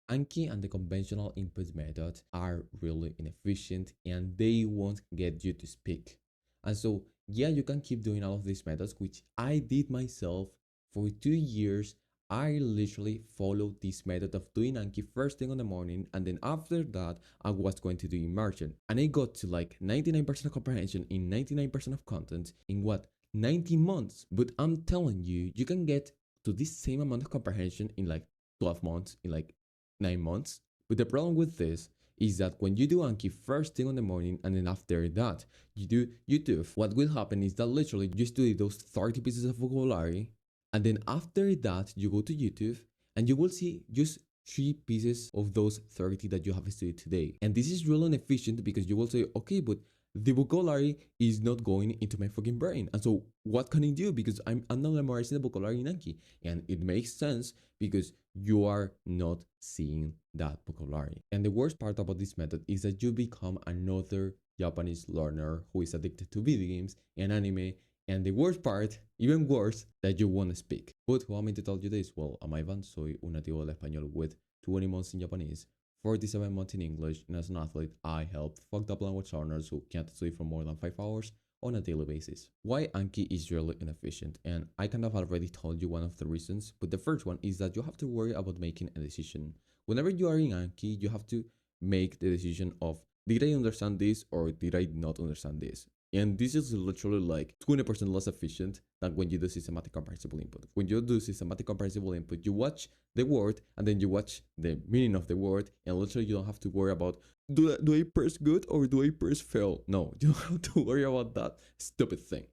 Anki and the conventional input method are really inefficient and they won't get you to speak. And so, yeah, you can keep doing all of these methods, which I did myself for 2 years. I literally followed this method of doing Anki first thing in the morning, and then after that, I was going to do immersion. And I got to like 99% of comprehension in 99% of content in what? 19 months. But I'm telling you, you can get to this same amount of comprehension in like 12 months, in like 9 months. But the problem with this is that when you do Anki first thing in the morning and then after that you do YouTube, what will happen is that literally you study those 30 pieces of vocabulary and then after that you go to YouTube and you will see just 3 pieces of those 30 that you have studied today. And this is really inefficient because you will say, okay, but the vocabulary is not going into my fucking brain. And so what can I do? Because I'm not memorizing the vocabulary in Anki. And it makes sense because you are not seeing that vocabulary. And the worst part about this method is that you become another Japanese learner who is addicted to video games and anime. And the worst part, even worse, that you want to speak. But who am I to tell you this? Well, I'm Ivan, soy un nativo del español with 20 months in Japanese, 47 months in English, and as an athlete, I help fucked up language learners who can't study for more than 5 hours on a daily basis. Why Anki is really inefficient, and I kind of already told you one of the reasons, but the first one is that you have to worry about making a decision. Whenever you are in Anki, you have to make the decision of did I understand this or did I not understand this? And this is literally like 20% less efficient than when you do systematic comprehensible input. When you do systematic comprehensible input, you watch the word and then you watch the meaning of the word, and literally you don't have to worry about do I press good or do I press fail? No, you don't have to worry about that stupid thing.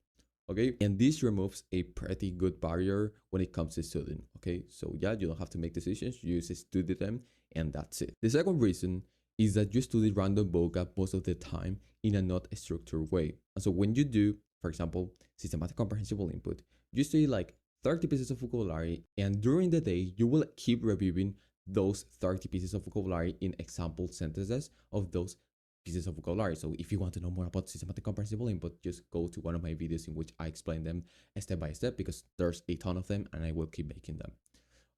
Okay, and this removes a pretty good barrier when it comes to studying. Okay, so yeah, you don't have to make decisions, you just study them and that's it. The second reason is that you study random vocab most of the time in a not structured way. And so when you do, for example, systematic comprehensible input, you study like 30 pieces of vocabulary, and during the day, you will keep reviewing those 30 pieces of vocabulary in example sentences of those pieces of vocabulary. So if you want to know more about systematic comprehensible input, just go to one of my videos in which I explain them step by step because there's a ton of them and I will keep making them.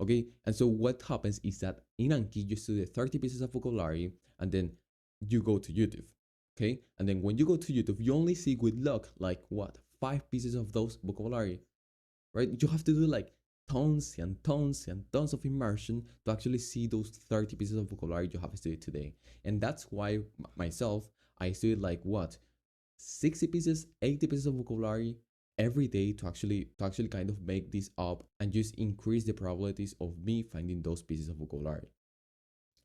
Okay, and so what happens is that in Anki, you study 30 pieces of vocabulary and then you go to YouTube. Okay, and then when you go to YouTube, you only see with luck like what 5 pieces of those vocabulary, right? You have to do like tons and tons and tons of immersion to actually see those 30 pieces of vocabulary you have studied today. And that's why myself, I studied like what 60 pieces, 80 pieces of vocabulary every day to actually kind of make this up and just increase the probabilities of me finding those pieces of vocabulary.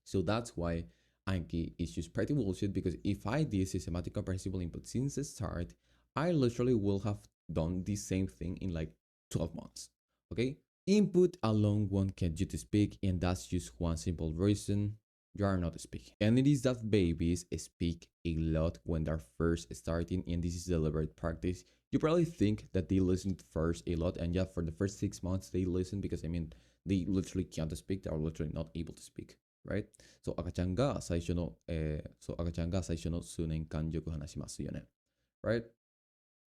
So that's why Anki is just pretty bullshit, because if I did systematic comprehensible input since the start, I literally will have done the same thing in like 12 months. Okay? Input alone won't get you to speak, and that's just one simple reason: you are not speaking. And it is that babies speak a lot when they're first starting, and this is deliberate practice. You probably think that they listen first a lot, and yeah, for the first 6 months they listen because they literally can't speak, they're literally not able to speak, right? So 赤ちゃんが最初の数年間よく話しますよね。Right?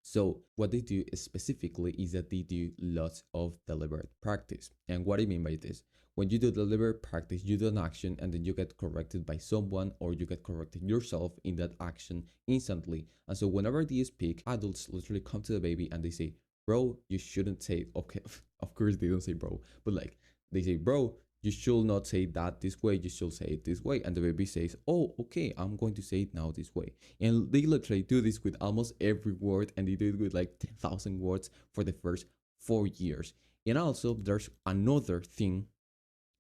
So what they do specifically is that they do lots of deliberate practice. And what I mean by this, when you do deliberate practice, you do an action and then you get corrected by someone or you get corrected yourself in that action instantly. And so whenever they speak, adults literally come to the baby and they say, bro, you shouldn't say, okay, of course they don't say bro, but like they say, bro, you should not say that this way, you should say it this way. And the baby says, oh, okay, I'm going to say it now this way. And they literally do this with almost every word, and they do it with like 10,000 words for the first 4 years. And also, there's another thing,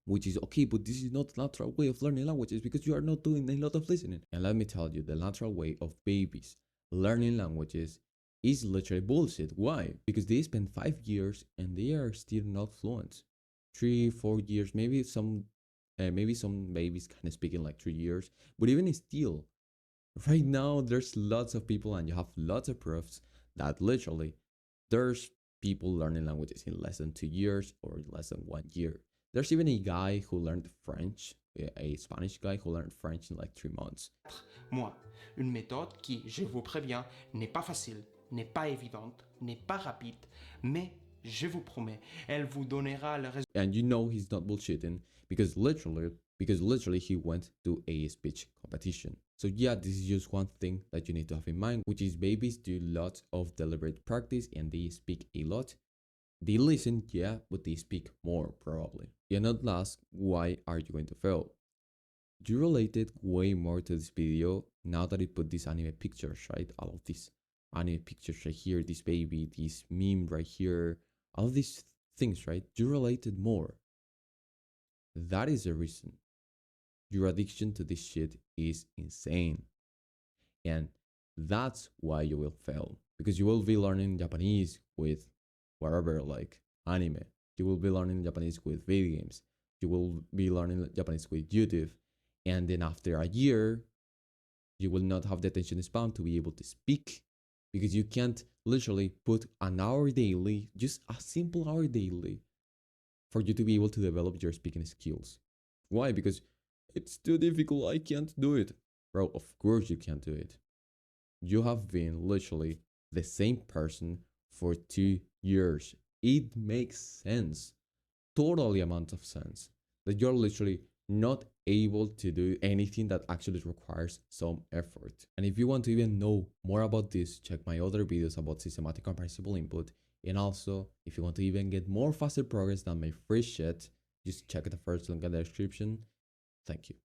which is okay, but this is not the natural way of learning languages because you are not doing a lot of listening. And let me tell you, the natural way of babies learning languages is literally bullshit. Why? Because they spend 5 years and they are still not fluent. 3, 4 years, maybe some babies kind of speak in like 3 years, but even still, right now there's lots of people and you have lots of proofs that literally there's people learning languages in less than 2 years or less than 1 year. There's even a guy who learned French, a Spanish guy who learned French in like 3 months. Moi, une méthode qui, je vous préviens, n'est pas facile, n'est pas évidente, n'est pas rapide, mais je vous promets, elle vous donnera le résultat. And you know he's not bullshitting because literally because literally he went to a speech competition. So yeah, this is just one thing that you need to have in mind, which is babies do lots of deliberate practice and they speak a lot. They listen, yeah, but they speak more probably. You're not last, why are you going to fail? You related way more to this video now that I put these anime pictures, right? All of these anime pictures right here, this baby, this meme right here, all of these things, right? You related more. That is the reason. Your addiction to this shit is insane. And that's why you will fail. Because you will be learning Japanese with whatever, like anime. You will be learning Japanese with video games. You will be learning Japanese with YouTube. And then after a year, you will not have the attention span to be able to speak because you can't literally put an hour daily, just a simple hour daily, for you to be able to develop your speaking skills. Why? Because it's too difficult. I can't do it. Bro, of course you can't do it. You have been literally the same person for 2 years. It makes sense. Totally amount of sense that you're literally not able to do anything that actually requires some effort. And if you want to even know more about this, check my other videos about systematic comprehensible input. And also, if you want to even get more faster progress than my free shit, just check the first link in the description. Thank you.